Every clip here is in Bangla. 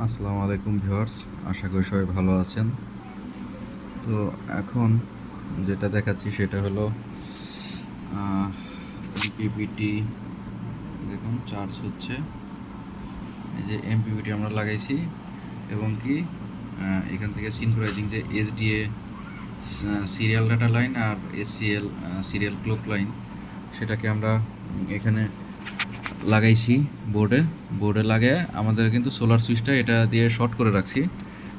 আসসালামু আলাইকুম ভিউয়ার্স, আশা করি সবাই ভালো আছেন। তো এখন যেটা দেখাচ্ছি সেটা হলো এমপিপিটি। দেখুন চার্জ হচ্ছে, এই যে এমপিপিটি আমরা লাগাইছি এবং কি এখান থেকে সিনক্রোনাইজিং যে এসডিএ সিরিয়াল ডাটা লাইন আর এসসিএল সিরিয়াল ক্লক লাইন, সেটাকে আমরা এখানে লাগাইছি বোর্ডে লাগিয়ে আমাদের কিন্তু সোলার সুইচটা এটা দিয়ে শর্ট করে রাখছি।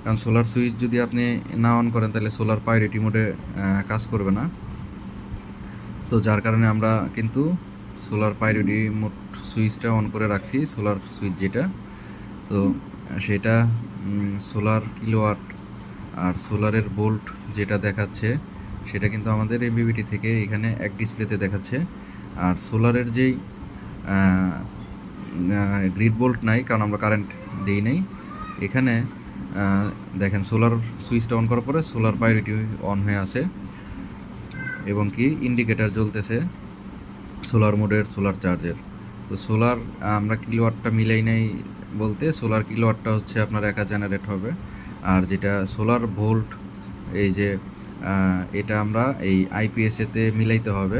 কারণ সোলার সুইচ যদি আপনি না অন করেন তাহলে সোলার প্রায়োরিটি মোডে কাজ করবে না। তো যার কারণে আমরা কিন্তু সোলার প্রায়োরিটি মোড সুইচটা অন করে রাখছি, সোলার সুইচ যেটা। তো সেটা সোলার কিলোওয়াট আর সোলারের ভোল্ট যেটা দেখাচ্ছে সেটা কিন্তু আমাদের এমপিপিটি থেকে এখানে এক ডিসপ্লেতে দেখাচ্ছে। আর সোলারের যেই গ্রিড বোল্ট নাই, কারণ আমরা কারেন্ট দিই নাই এখানে। দেখেন সোলার সুইচটা অন করার পরে সোলার প্রায়োরিটি অন হয়ে আছে এবং কি ইন্ডিকেটার জ্বলতেছে সোলার মোডের, সোলার চার্জের। তো সোলার আমরা কিলোওয়াটটা মিলাই নাই বলতে, সোলার কিলোওয়াটটা হচ্ছে আপনার একা জেনারেট হবে। আর যেটা সোলার ভোল্ট, এই যে এটা আমরা এই আইপিএসেতে মিলাইতে হবে।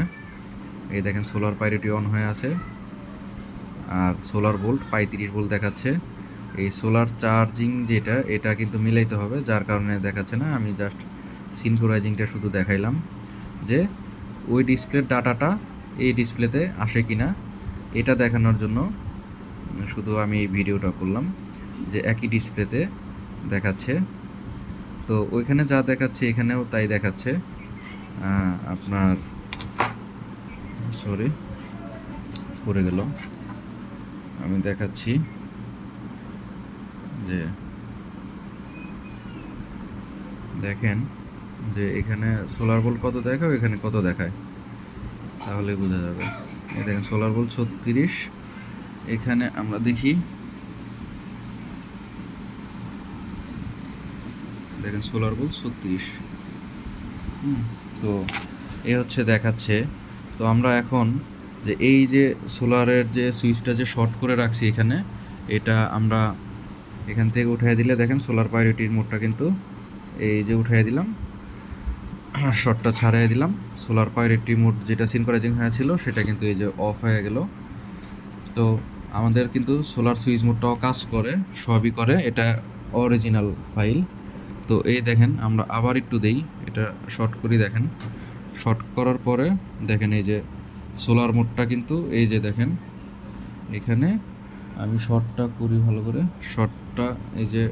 এই দেখেন সোলার প্রায়োরিটি অন হয়ে আছে আর সোলার ভোল্ট 35 ভোল্ট দেখাচ্ছে। এই সোলার চার্জিং যেটা, এটা কিন্তু মিলাইতে হবে, যার কারণে দেখাচ্ছে না। আমি জাস্ট সিনক্রোনাইজিংটা শুধু দেখাইলাম যে ওই ডিসপ্লের ডাটাটা এই ডিসপ্লেতে আসে কি না, এটা দেখানোর জন্য শুধু আমি এই ভিডিওটা করলাম যে একই ডিসপ্লেতে দেখাচ্ছে। তো ওইখানে যা দেখাচ্ছে এখানেও তাই দেখাচ্ছে। আপনার সরি, পড়ে গেল, আমি দেখাচ্ছি যে দেখেন যে এখানে সোলার ভোল্ট কত দেখায়, এখানে কত দেখায়, তাহলে বোঝা যাবে। এই দেখেন সোলার ভোল্ট 36, এখানে আমরা দেখি, দেখেন সোলার ভোল্ট 36। তো এ হচ্ছে দেখাচ্ছে। তো আমরা এখন যে এই যে সোলারের যে সুইচটা যে শর্ট করে রাখছি এখানে, এটা আমরা এখান থেকে উঠাই দিলে দেখেন সোলার প্রায়োরিটির মোডটা কিন্তু এই যে উঠাই দিলাম, শর্টটা ছাড়াই দিলাম, সোলার প্রায়োরিটি মোড যেটা সিনক্রোনাইজিং হয়েছিল সেটা কিন্তু এই যে অফ হয়ে গেল। তো আমাদের কিন্তু সোলার সুইচ মোডটাও কাজ করে, সবই করে, এটা অরিজিনাল ফাইল। তো এই দেখেন আমরা আবার একটু দেই, এটা শর্ট করি, দেখেন শর্ট করার পরে দেখেন এই যে সোলার মোডটা কিন্তু এই যে দেখেন এখানে আমি শর্টটা করি ভালো করে, শর্টটা এই যে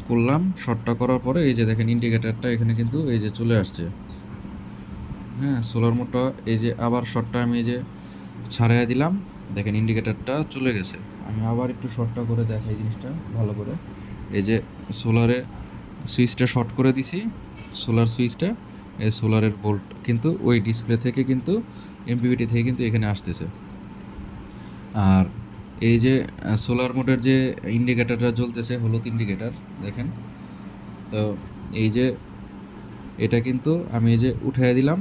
করলাম, শর্টটা করার পরে এই যে দেখেন ইন্ডিকেটারটা এখানে কিন্তু এই যে চলে আসছে। হ্যাঁ, সোলার মোডটা এই যে আবার শর্টটা আমি এই যে ছাড়াই দিলাম, দেখেন ইন্ডিকেটারটা চলে গেছে। আমি আবার একটু শর্টটা করে দেখাই জিনিসটা ভালো করে। এই যে সোলারে সুইচটা শর্ট করে দিছি, সোলার সুইচটা, এই সোলারের ভোল্ট কিন্তু ওই ডিসপ্লে থেকে কিন্তু এমপিপিটি থেকে কিন্তু এখানে আসতেছে। আর এই যে সোলার মোডের যে ইন্ডিকেটারটা জ্বলতেছে, হলুদ ইন্ডিকেটার দেখেন। তো এই যে এটা কিন্তু আমি এই যে উঠাই দিলাম,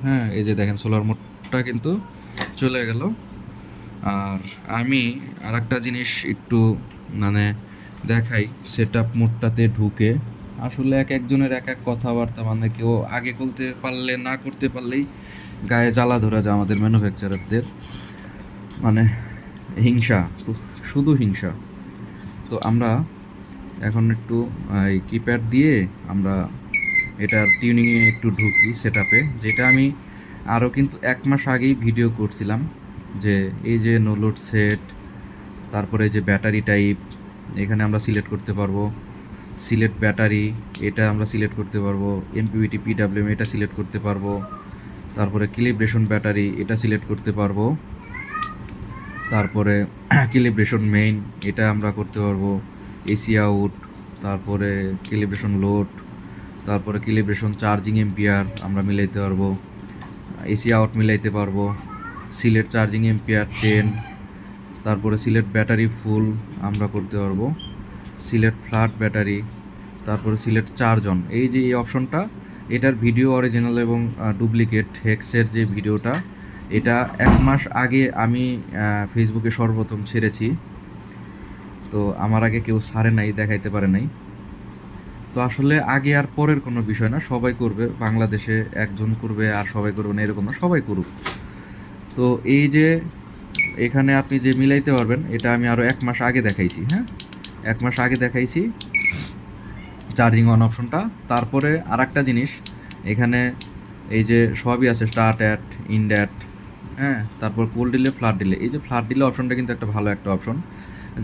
হ্যাঁ, এই যে দেখেন সোলার মোডটা কিন্তু চলে গেল। আর আমি আরেকটা জিনিস একটু মানে দেখাই, সেট আপ মোডটাতে ঢুকে। আসলে এক একজনের এক এক কথাবার্তা, মানে কেউ আগে করতে পারলে না করতে পারলেই গায়ে জ্বালা ধরা যায় আমাদের ম্যানুফ্যাকচারারদের, মানে হিংসা, শুধু হিংসা। তো আমরা এখন একটু এই কিপ্যাড দিয়ে আমরা এটার টিউনিংয়ে একটু ঢুকি সেট আপে, যেটা আমি আরও কিন্তু 1 মাস আগেই ভিডিও করছিলাম। যে এই যে নো লোড সেট, তারপরে যে ব্যাটারি টাইপ এখানে আমরা সিলেক্ট করতে পারবো, সিলেক্ট ব্যাটারি এটা আমরা সিলেক্ট করতে পারবো, এমপিপিটি পিডাব্লিউএম এটা সিলেক্ট করতে পারবো, তারপরে ক্যালিব্রেশন ব্যাটারি এটা সিলেক্ট করতে পারবো, তারপরে ক্যালিব্রেশন মেইন এটা আমরা করতে পারবো, এসি আউট, তারপরে ক্যালিব্রেশন লোড, তারপরে ক্যালিব্রেশন চার্জিং এম্পিয়ার আমরা মিলাইতে পারবো, এসি আউট মিলাইতে পারবো, সিলেক্ট চার্জিং এম্পিয়ার 10, তারপরে সিলেক্ট ব্যাটারি ফুল আমরা করতে পারবো, সিলেক্ট ফ্ল্যাট ব্যাটারি, তারপরে সিলেক্ট চার্জ অন। এই যে এই অপশনটা, এটার ভিডিও অরিজিনাল এবং ডুপ্লিকেট হেক্সের যে ভিডিওটা, এটা 1 মাস আগে আমি ফেসবুকে সর্বপ্রথম ছেড়েছি। তো তো আমার আগে কেউ ছাড়ে নাই, দেখাইতে পারে নাই। তো আসলে আগে আর পরের কোনো বিষয় না, সবাই করবে। বাংলাদেশে একজন করবে আর সবাই করবে না এরকম না, সবাই করুক। তো এই যে এখানে আপনি যে মিলাইতে পারবেন, এটা আমি আরও 1 মাস আগে দেখাইছি, হ্যাঁ? 1 মাস আগে দেখাইছি চার্জিং অন অপশনটা। তারপরে আরেকটা জিনিস, এখানে এই যে সবই আছে, স্টার্ট অ্যাট, ইন্ড অ্যাট, হ্যাঁ? তারপর কোল্ড ডিলে, ফ্ল্যাট ডিলে। এই যে ফ্ল্যাট ডিলে অপশনটা কিন্তু একটা ভালো একটা অপশন।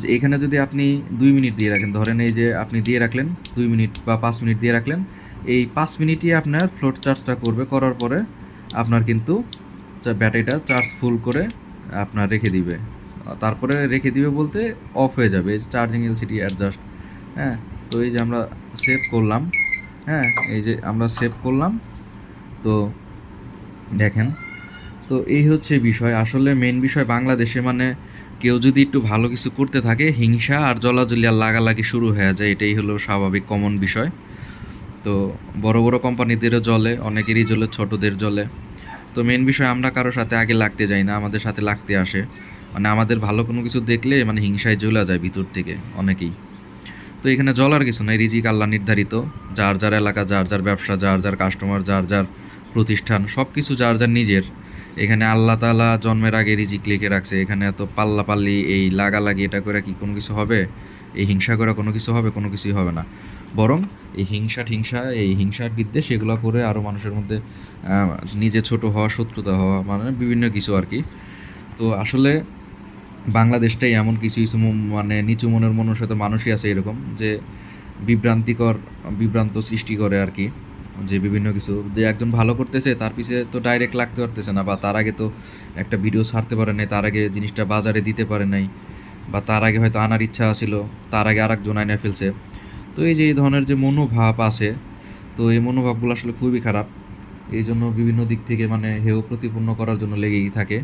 যে এখানে যদি আপনি 2 মিনিট দিয়ে রাখেন, ধরেন এই যে আপনি দিয়ে রাখলেন 2 মিনিট বা 5 মিনিট দিয়ে রাখলেন, এই 5 মিনিটই আপনার ফ্লোট চার্জটা করবে। করার পরে আপনার কিন্তু ব্যাটারিটা চার্জ ফুল করে আপনার রেখে দিবে। তারপরে রেখে দিবে বলতে অফ হয়ে যাবে, এই যে চার্জিং এলসিডি অ্যাডজাস্ট, হ্যাঁ? তো এই যে আমরা সেভ করলাম, হ্যাঁ? এই যে আমরা সেভ করলাম। তো দেখেন, তো এই হচ্ছে বিষয়। আসলে মেইন বিষয় বাংলাদেশে মানে কেউ যদি একটু ভালো কিছু করতে থাকে, হিংসা আর জলাজলি আর লাগালাগি শুরু হয়ে যায়, এটাই হলো স্বাভাবিক কমন বিষয়। তো বড় বড় কোম্পানিদেরও জ্বলে, অনেকেরই জ্বলে, ছোটদের জ্বলে। তো মেইন বিষয় আমরা কারোর সাথে আগে লাগতে যাই না, আমাদের সাথে লাগতে আসে। মানে আমাদের ভালো কোনো কিছু দেখলে মানে হিংসায় জ্বলা যায় ভিতর থেকে অনেকেই। তো এখানে জ্বলার কিছু নাই, রিজিক আল্লাহ নির্ধারিত। যার যার এলাকা, যার যার ব্যবসা, যার যার কাস্টমার, যার যার প্রতিষ্ঠান, সব কিছু যার যার নিজের। এখানে আল্লাহ তাআলা জন্মের আগে রিজিক লিখে রাখছে। এখানে এত পাল্লাপাল্লি, এই লাগালাগি, এটা করে কি কোনো কিছু হবে? এই হিংসা করে কোনো কিছু হবে? কোনো কিছুই হবে না। বরং এই এই হিংসার বিদ্বেষ এগুলো করে আরও মানুষের মধ্যে নিজে ছোট হওয়া, শত্রুতা হওয়া, মানে বিভিন্ন কিছু আর কি। তো আসলে বাংলাদেশটাই এমন, কিছু কিছু মানে নিচু মনের মানুষের তো মানুষই আছে এরকম, যে বিভ্রান্ত সৃষ্টি করে আর কি। যে বিভিন্ন কিছু, যে একজন ভালো করতেছে তার পিছে তো ডাইরেক্ট লাগতে পারতেছে না, বা তার আগে তো একটা ভিডিও ছাড়তে পারে নাই, তার আগে জিনিসটা বাজারে দিতে পারে নাই, বা তার আগে হয়তো আনার ইচ্ছা ছিল, তার আগে আরেকজন আইনা ফেলছে। তো এই যে এই ধরনের যে মনোভাব আছে, তো এই মনোভাবগুলো আসলে খুবই খারাপ। এই জন্য বিভিন্ন দিক থেকে মানে হেয় প্রতিপন্ন করার জন্য লেগেই থাকে।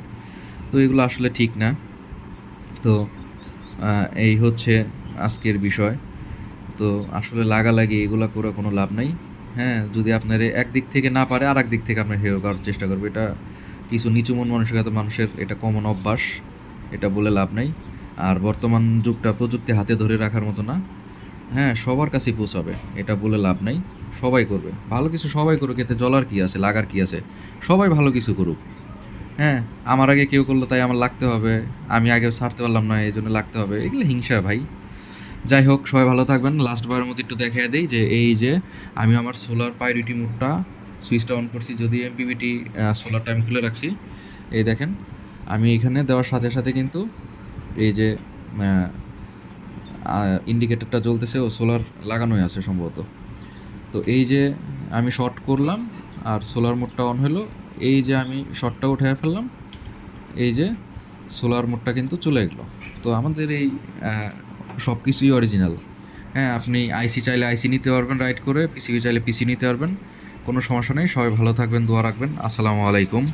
তো এগুলো আসলে ঠিক না। তো এই হচ্ছে আজকের বিষয়। তো আসলে লাগালাগি এগুলা করে কোনো লাভ নাই। হ্যাঁ? যদি আপনার একদিক থেকে না পারে আরেক দিক থেকে আপনার হেয় করার চেষ্টা করবে। এটা কিছু নিচু মন মানসিকতা মানুষের, এটা কমন অভ্যাস। এটা বলে লাভ নাই। আর বর্তমান যুগটা প্রযুক্তি হাতে ধরে রাখার মতো না। হ্যাঁ? সবার কাছেই পৌঁছাবে। এটা বলে লাভ নাই। সবাই করবে। ভালো কিছু সবাই করুক, এতে জ্বলার কি আছে, লাগার কি আছে? সবাই ভালো কিছু করুক। হ্যাঁ? আমার আগে কেউ করলো তাই আমার লাগতে হবে। আমি আগে ছাড়তে পারলাম না এজন্য লাগতে হবে। এগুলো হিংসা ভাই। যাই হোক, সবাই ভালো থাকবেন। লাস্ট বারের মতো একটু দেখাইয়া দেই যে এই যে আমি আমার সোলার প্রায়োরিটি মোডটা সুইচটা অন করছি, যদি এমপিপিটি সোলার টাইম খুলে রাখছি। এই দেখেন, আমি এখানে দেওয়ার সাথে সাথে কিন্তু এই যে ইন্ডিকেটরটা জ্বলতেছে, ও সোলার লাগানোই আছে সম্ভবত। তো এই যে আমি শর্ট করলাম আর সোলার মোডটা অন হলো, এই যে আমি শর্টটা উঠায় ফেললাম, এই যে সোলার মোডটা কিন্তু চলে গেলো। তো আমাদের এই সব কিছুই অরিজিনাল। হ্যাঁ, আপনি আইসি চাইলে আইসি নিতে পারবেন রাইট করে, পিসিবি চাইলে পিসি নিতে পারবেন। কোনো সমস্যা নেই। সবাই ভালো থাকবেন, দোয়া রাখবেন। আসসালামু আলাইকুম।